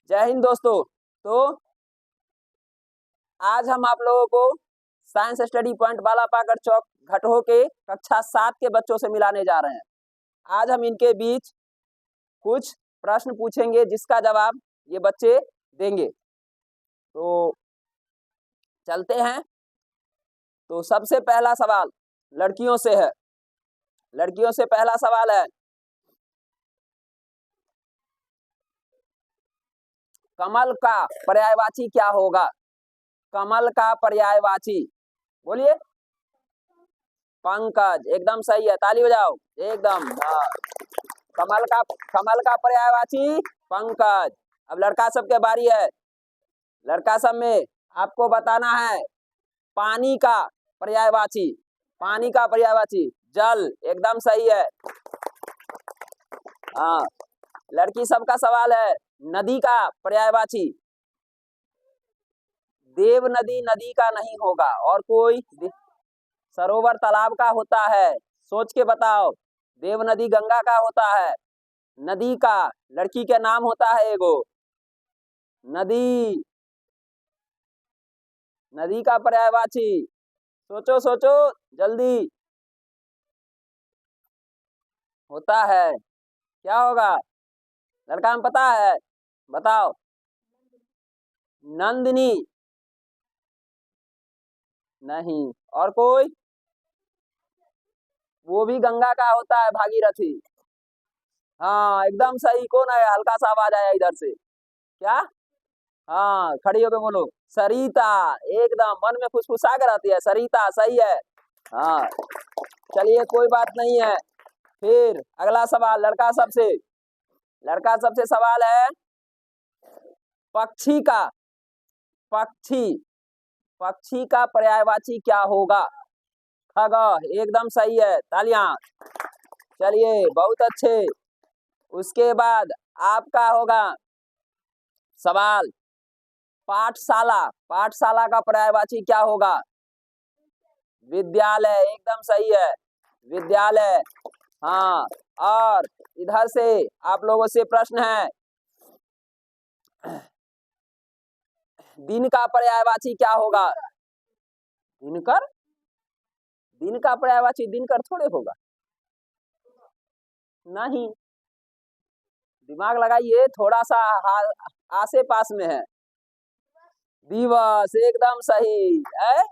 जय हिंद दोस्तों। तो आज हम आप लोगों को साइंस स्टडी पॉइंट बालापाकर चौक घटहो के कक्षा 7 के बच्चों से मिलाने जा रहे हैं। आज हम इनके बीच कुछ प्रश्न पूछेंगे जिसका जवाब ये बच्चे देंगे। तो चलते हैं। तो सबसे पहला सवाल लड़कियों से है। लड़कियों से पहला सवाल है, कमल का पर्यायवाची क्या होगा? कमल का पर्यायवाची बोलिए। पंकज, एकदम सही है, ताली बजाओ एकदम। कमल का पर्यायवाची पंकज। अब लड़का सब के बारी है। लड़का सब में आपको बताना है पानी का पर्यायवाची। पानी का पर्यायवाची जल, एकदम सही है। हाँ, लड़की सब का सवाल है नदी का पर्यायवाची। देव नदी नदी का नहीं होगा, और कोई सरोवर तालाब का होता है। सोच के बताओ। देव नदी गंगा का होता है। नदी का लड़की के नाम होता है एगो नदी। नदी का पर्यायवाची सोचो सोचो जल्दी। होता है, क्या होगा? लड़का में पता है, बताओ। नंदिनी नहीं, और कोई? वो भी गंगा का होता है, भागीरथी। हाँ एकदम सही। कौन है? हल्का सा आवाज आया इधर से। क्या? हाँ, खड़ी होकर बोलो। सरिता, एकदम मन में फुसफुसा कर आती है। सरिता सही है। हाँ, चलिए कोई बात नहीं है। फिर अगला सवाल लड़का सबसे सवाल है पक्षी का पक्षी का पर्यायवाची क्या होगा? खगः, एकदम सही है, तालियां। चलिए बहुत अच्छे। उसके बाद आपका होगा सवाल पाठशाला का पर्यायवाची क्या होगा? विद्यालय, एकदम सही है, विद्यालय। हाँ, और इधर से आप लोगों से प्रश्न है दिन का पर्यायवाची क्या होगा? दिनकर? दिन का पर्यायवाची दिनकर थोड़े होगा। नहीं, दिमाग लगाइए, थोड़ा सा आसे पास में है। दिवस, एकदम सही है।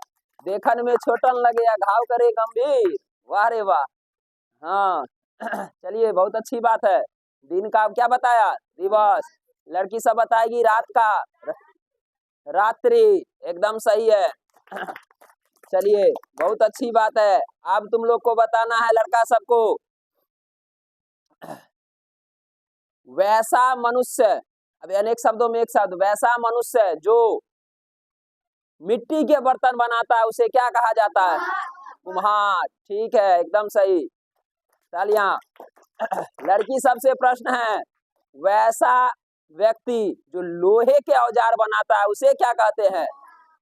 देखन में छोटन लगे या घाव करे गंभीर। वाह रे वाह। हाँ चलिए बहुत अच्छी बात है। दिन का क्या बताया? दिवस। लड़की सब बताएगी रात का रात्रि, एकदम सही है। चलिए बहुत अच्छी बात है। अब तुम लोग को बताना है लड़का सबको वैसा मनुष्य। अब अनेक शब्दों में एक शब्द, वैसा मनुष्य जो मिट्टी के बर्तन बनाता है उसे क्या कहा जाता है? कुम्हार। ठीक है, एकदम सही, तालियां। लड़की सबसे प्रश्न है वैसा व्यक्ति जो लोहे के औजार बनाता है उसे क्या कहते हैं?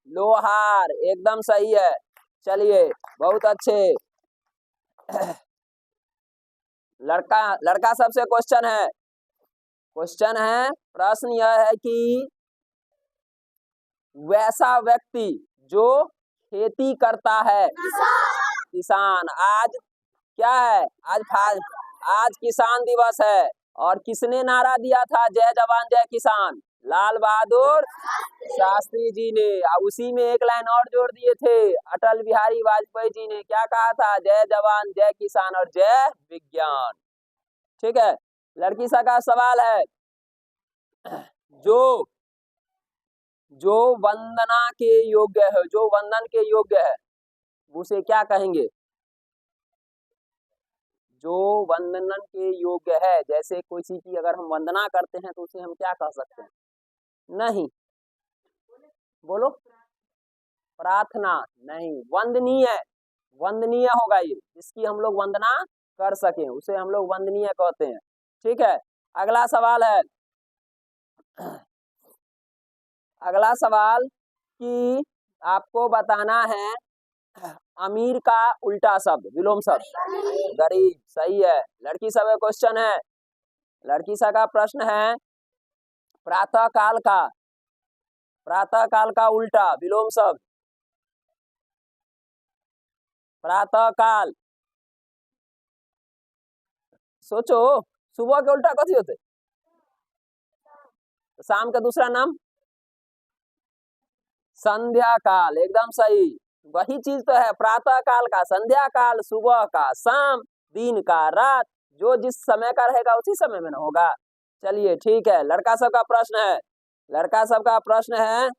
लोहार, एकदम सही है। चलिए बहुत अच्छे। लड़का सबसे क्वेश्चन है, प्रश्न यह है कि वैसा व्यक्ति जो खेती करता है, किसान। आज क्या है? आज किसान दिवस है। और किसने नारा दिया था जय जवान जय किसान? लाल बहादुर शास्त्री जी ने। उसी में एक लाइन और जोड़ दिए थे अटल बिहारी वाजपेयी जी ने। क्या कहा था? जय जवान जय किसान और जय विज्ञान। ठीक है। लड़की सा का सवाल है जो वंदना के योग्य है, जो वंदन के योग्य है उसे क्या कहेंगे? जो वंदन के योग्य है, जैसे किसी की अगर हम वंदना करते हैं तो उसे हम क्या कह सकते हैं? नहीं, बोलो। प्रार्थना नहीं, वंदनीय होगा ये, जिसकी हम लोग वंदना कर सकें उसे हम लोग वंदनीय कहते हैं। ठीक है। अगला सवाल कि आपको बताना है अमीर का उल्टा शब्द, विलोम शब्द। गरीब, सही है। लड़की सब का क्वेश्चन है, लड़की सब का प्रश्न है प्रातः काल का उल्टा विलोम शब्द। प्रातः काल, सोचो सुबह के उल्टा कथी होते? शाम का दूसरा नाम संध्या काल, एकदम सही। वही चीज तो है, प्रातः काल का संध्या काल, सुबह का शाम, दिन का रात, जो जिस समय का रहेगा उसी समय में ना होगा। चलिए ठीक है, लड़का सब का प्रश्न है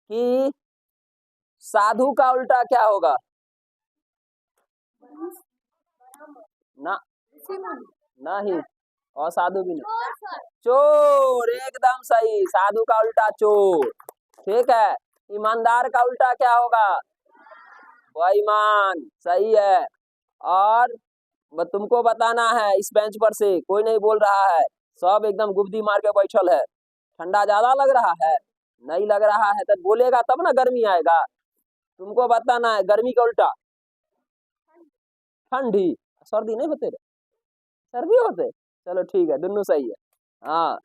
कि साधु का उल्टा क्या होगा? ना नहीं, और साधु भी नहीं, चोर, एकदम सही। साधु का उल्टा चोर, ठीक है। ईमानदार का उल्टा क्या होगा? बेईमान, सही है। और तुमको बताना है, इस बेंच पर से कोई नहीं बोल रहा है, सब एकदम गुब्दी मार के बैठल है। ठंडा ज्यादा लग रहा है? नहीं लग रहा है तो बोलेगा तब ना गर्मी आएगा। तुमको बताना है गर्मी का उल्टा ठंडी। सर्दी नहीं होते रे, सर्दी होते। चलो ठीक है, दोनों सही है। हाँ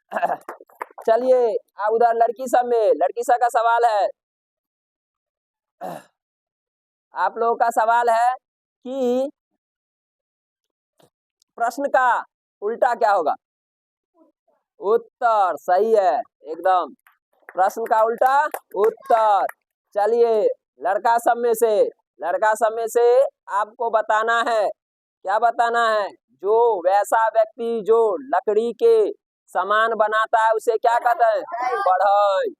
चलिए अब उधर लड़की सब का सवाल है। आप लोगों का सवाल है कि प्रश्न का उल्टा क्या होगा? उत्तर, सही है एकदम। प्रश्न का उल्टा उत्तर। चलिए लड़का सब में से आपको बताना है, क्या बताना है? जो वैसा व्यक्ति जो लकड़ी के सामान बनाता है उसे क्या कहते हैं? बढ़ई,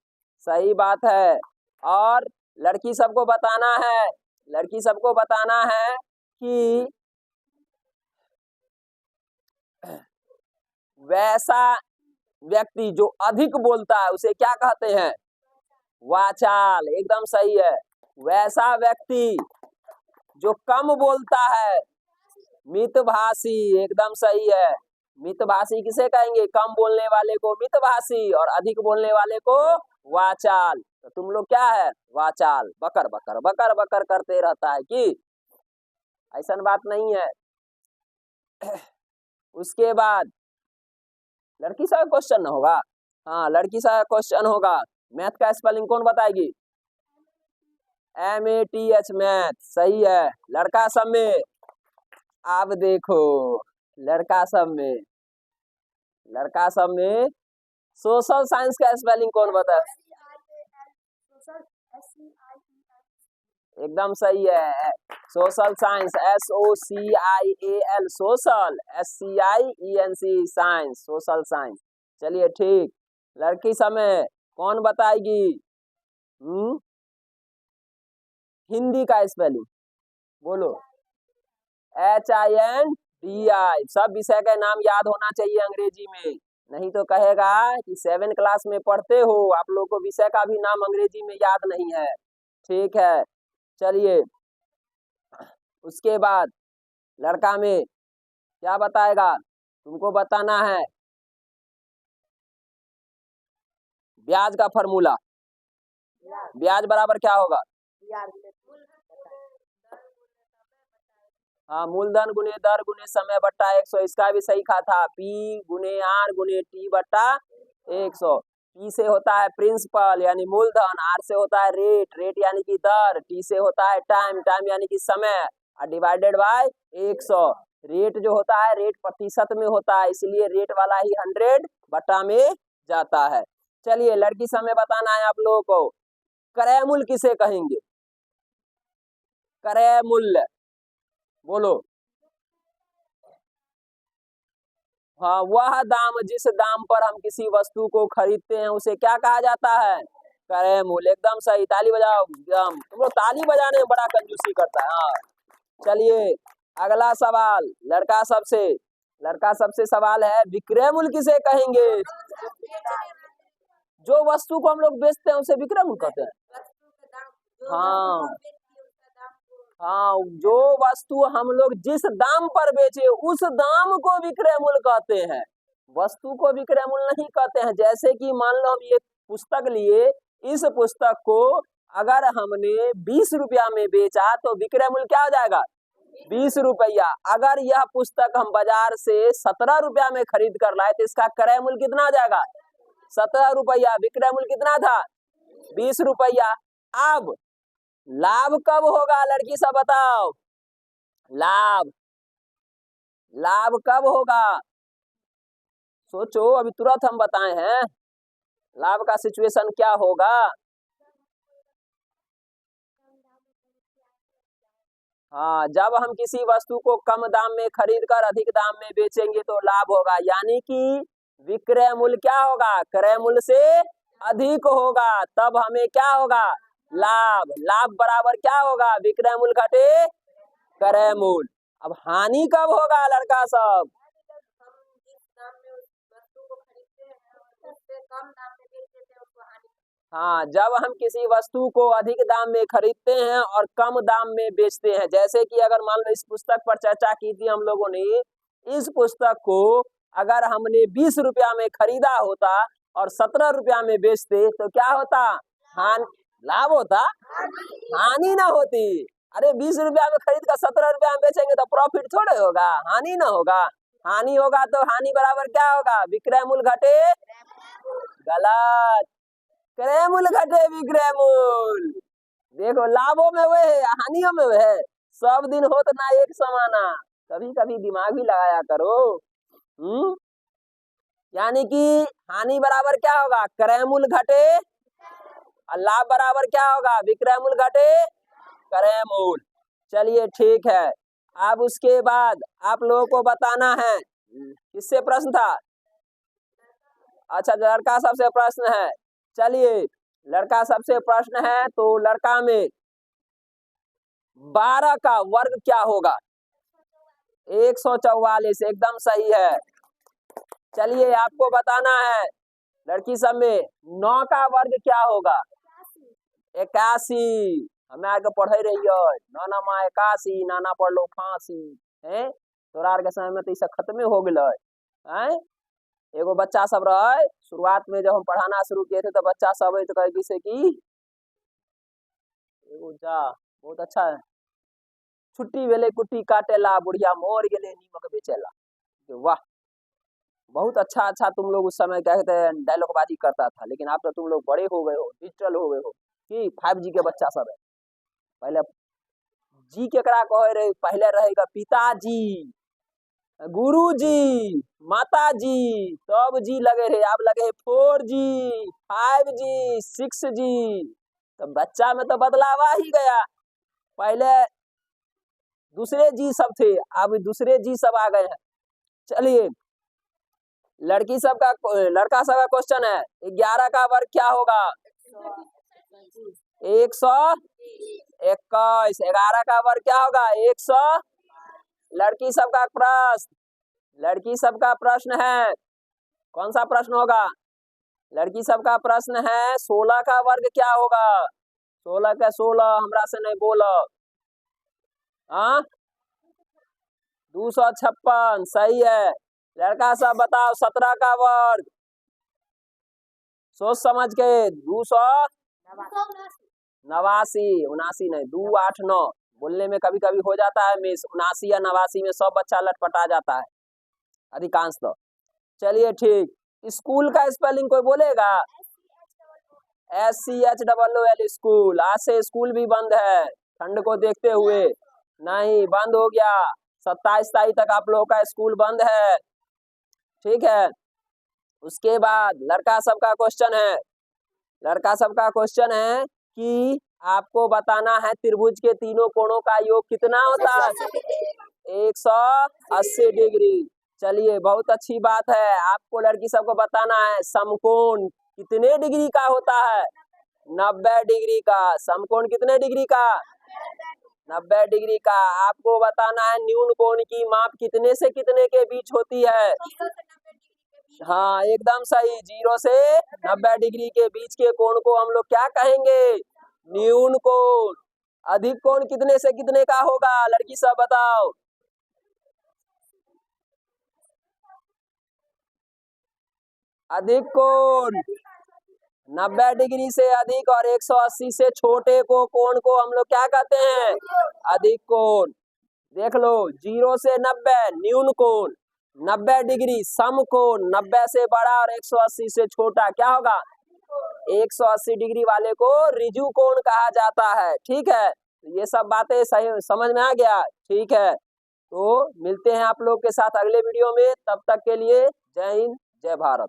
सही बात है। और लड़की सबको बताना है कि वैसा व्यक्ति जो अधिक बोलता है उसे क्या कहते हैं? वाचाल, एकदम सही है। वैसा व्यक्ति जो कम बोलता है मितभाषी, एकदम सही है। मितभाषी किसे कहेंगे? कम बोलने वाले को मितभाषी और अधिक बोलने वाले को वाचाल। तो तुम लोग क्या है? वाचाल, बकर बकर बकर बकर करते रहता है कि ऐसा बात नहीं है। उसके बाद लड़की सा क्वेश्चन होगा। हाँ, लड़की सा क्वेश्चन होगा। मैथ का स्पेलिंग कौन बताएगी? MATH, मैथ, सही है। लड़का सब में आप देखो, लड़का सब में सोशल साइंस का स्पेलिंग कौन बताए? एकदम सही है। Social science SOCIAL, social SCIENC, science, social science. चलिए ठीक, लड़की समय कौन बताएगी? हिंदी का स्पेलिंग बोलो। HINDI। सब विषय का नाम याद होना चाहिए अंग्रेजी में, नहीं तो कहेगा कि 7 क्लास में पढ़ते हो, आप लोगों को विषय का भी नाम अंग्रेजी में याद नहीं है। ठीक है, चलिए उसके बाद लड़का में क्या बताएगा? तुमको बताना है ब्याज का फॉर्मूला। ब्याज बराबर क्या होगा? हाँ, मूलधन गुने दर गुने समय बट्टा 100। इसका भी सही खा था, P गुने R गुने T बट्टा 100। P से होता है प्रिंसिपल यानी मूलधन, R से होता है रेट यानी कि दर, T से होता है टाइम यानी कि समय, और डिवाइडेड बाय 100। रेट जो होता है रेट प्रतिशत में होता है, इसलिए रेट वाला ही 100 बट्टा में जाता है। चलिए लड़की समय बताना है आप लोगों को, क्रय मूल्य किसे कहेंगे? क्रय मूल्य बोलो। हाँ, वह दाम जिस दाम पर हम किसी वस्तु को खरीदते हैं उसे क्या कहा जाता है? क्रय मूल्य, एकदम सही। ताली बजाओ, एकदम। तुम लोग ताली बजाने में बड़ा कंजूसी करता है। हाँ, चलिए अगला सवाल लड़का सबसे सवाल है, विक्रय मूल्य किसे कहेंगे? जो वस्तु को हम लोग बेचते हैं उसे विक्रय मूल्य कहते हैं। हाँ, जो वस्तु हम लोग जिस दाम पर बेचे उस दाम को विक्रय मूल्य कहते हैं, वस्तु को विक्रय मूल्य नहीं कहते हैं। जैसे कि मान लो हम ये पुस्तक लिए, इस पुस्तक को अगर हमने 20 रुपया में बेचा तो विक्रय मूल्य क्या हो जाएगा? 20 रुपया। अगर यह पुस्तक हम बाजार से 17 रुपया में खरीद कर लाए तो इसका क्रय मूल्य कितना आ जाएगा? 17 रुपया। विक्रय मूल्य कितना था? 20 रुपया। अब लाभ कब होगा लड़की सब बताओ? लाभ लाभ कब होगा? सोचो, अभी तुरंत हम बताए हैं लाभ का सिचुएशन क्या होगा। हाँ, जब हम किसी वस्तु को कम दाम में खरीद कर अधिक दाम में बेचेंगे तो लाभ होगा, यानी कि विक्रय मूल्य क्या होगा? क्रय मूल्य से अधिक होगा, तब हमें क्या होगा? लाभ। लाभ बराबर क्या होगा? विक्रय मूल्य घटे क्रय मूल्य। अब हानि कब होगा लड़का सब? हाँ, जब हम किसी वस्तु को अधिक दाम में खरीदते हैं और कम दाम में बेचते हैं। जैसे कि अगर मान लो इस पुस्तक पर चर्चा की थी हम लोगों ने, इस पुस्तक को अगर हमने 20 रुपया में खरीदा होता और 17 रुपया में बेचते तो क्या होता? लाभ होता, हानि ना होती। अरे 20 रुपया में खरीद कर 17 रुपया में बेचेंगे तो प्रॉफिट थोड़े होगा, हानि ना होगा। हानि होगा तो हानि बराबर क्या होगा? विक्रय मूल्य घटे। गलत। क्रय मूल्य घटे विक्रय मूल्य। देखो, लाभों में वह है, हानियों में वह है। सब दिन हो तो ना एक समाना, कभी कभी दिमाग भी लगाया करो। यानी कि हानि बराबर क्या होगा? क्रय मूल्य घटे और लाभ बराबर क्या होगा? विक्रय मूल्य घटे क्रय मूल्य। चलिए ठीक है। अब उसके बाद आप लोगों को बताना है, किससे प्रश्न था? अच्छा, लड़का सबसे प्रश्न है। चलिए, लड़का सबसे प्रश्न है तो लड़का में 12 का वर्ग क्या होगा? 144। एकदम सही है। चलिए, आपको बताना है लड़की सब में 9 का वर्ग क्या होगा? 81। हमें आगे पढ़े रही है, नाना माँ 81, नाना पढ़ लो फांसी है। तोरा के समय में तो इसे खत्मे हो गए। एगो बच्चा सब रहे, शुरुआत में जब हम पढ़ाना शुरू किए थे तो बच्चा सब तो कहे किसे की एगो जा बहुत अच्छा है, छुट्टी वेले कुट्टी काटेला, बुढ़िया मोर गेले नीमक बेचेला। वाह, बहुत अच्छा अच्छा तुम लोग उस समय कहते हैं डायलॉग बाजी करता था। लेकिन अब तो तुम लोग बड़े हो गए हो, डिजिटल हो गए हो कि 5G के बच्चा सब है। पहले जी केकरा कहे रहे? पहले रहेगा पिताजी, गुरुजी, माताजी, तब जी लगे रहे। अब लगे 4G, 5G, 6G। तो बच्चा में तो बदलाव आ ही गया। पहले दूसरे जी सब थे, अब दूसरे जी सब आ गए हैं। चलिए, लड़का सब का क्वेश्चन है, 11 का वर्ग क्या होगा? 121। 11 का वर्ग क्या होगा? 100। लड़की सब का प्रश्न है, कौन सा प्रश्न होगा? लड़की सब का प्रश्न है 16 का वर्ग क्या होगा? 16 का 16 हमरा से नहीं बोलो। 256। सही है। लड़का सब बताओ 17 का वर्ग, सोच समझ के। 289। 79 नहीं, 289 बोलने में कभी कभी हो जाता है मिस। 79 या 89 में सब बच्चा लटपटा जाता है अधिकांश तो। चलिए ठीक। स्कूल का स्पेलिंग कोई बोलेगा? SCHOOL school. आज से स्कूल भी बंद है, ठंड को देखते हुए। नहीं, बंद हो गया, 27 तारीख तक आप लोगों का स्कूल बंद है। ठीक है। उसके बाद लड़का सब का क्वेश्चन है कि आपको बताना है त्रिभुज के तीनों कोणों का योग कितना होता है? 180 डिग्री। चलिए, बहुत अच्छी बात है। आपको लड़की सबको बताना है समकोण कितने डिग्री का होता है? 90 डिग्री का। समकोण कितने डिग्री का? 90 डिग्री का। आपको बताना है न्यून कोण की माप कितने से कितने के बीच होती है? हाँ, एकदम सही। 0 से 90 डिग्री के बीच के कोण को हम लोग क्या कहेंगे? न्यून कोण। अधिक कोण कितने से कितने का होगा? लड़की सब बताओ। अधिक कोण 90 डिग्री से अधिक और 180 से छोटे को कोण को हम लोग क्या कहते हैं? अधिक कोण। देख लो, 0 से 90 न्यून कोण, 90 डिग्री सम कोण, 90 से बड़ा और 180 से छोटा क्या होगा? 180 डिग्री वाले को ऋजु कोण कहा जाता है। ठीक है, ये सब बातें सही समझ में आ गया? ठीक है, तो मिलते हैं आप लोग के साथ अगले वीडियो में, तब तक के लिए जय हिंद जय भारत।